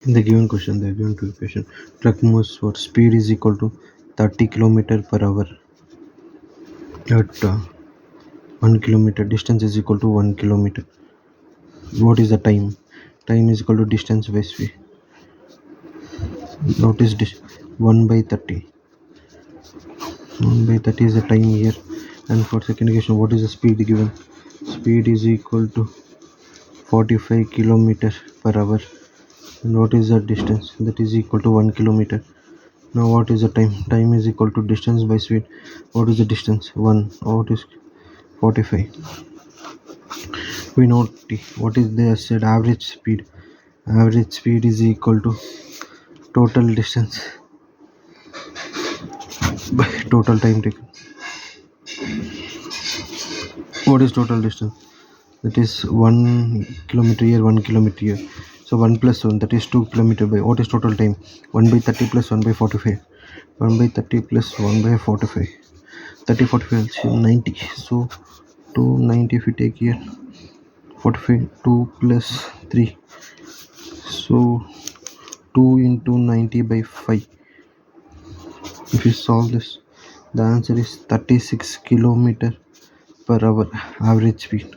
In the given question, the given equation, truck moves for speed is equal to 30 kilometer per hour at 1 kilometer. Distance is equal to 1 kilometer. What is the time? Time is equal to distance by speed. Notice this 1 by 30. 1 by 30 is the time here. And for second equation, what is the speed given? Speed is equal to 45 kilometer per hour. And what is the distance? That is equal to 1 kilometer. Now what is the time? Time is equal to distance by speed. What is the distance? 1. What is 45? We know T. What is the said average speed? Average speed is equal to total distance by total time taken. What is total distance? That is 1 kilometer here, 1 kilometer here. So 1 plus 1, that is 2 kilometer by. What is total time? 1 by 30 plus 1 by 45. 1 by 30 plus 1 by 45. 30 45 LCM 90. So 290 if we take here. 45 2 plus 3. So 2 into 90 by 5. If we solve this, the answer is 36 kilometer per hour average speed.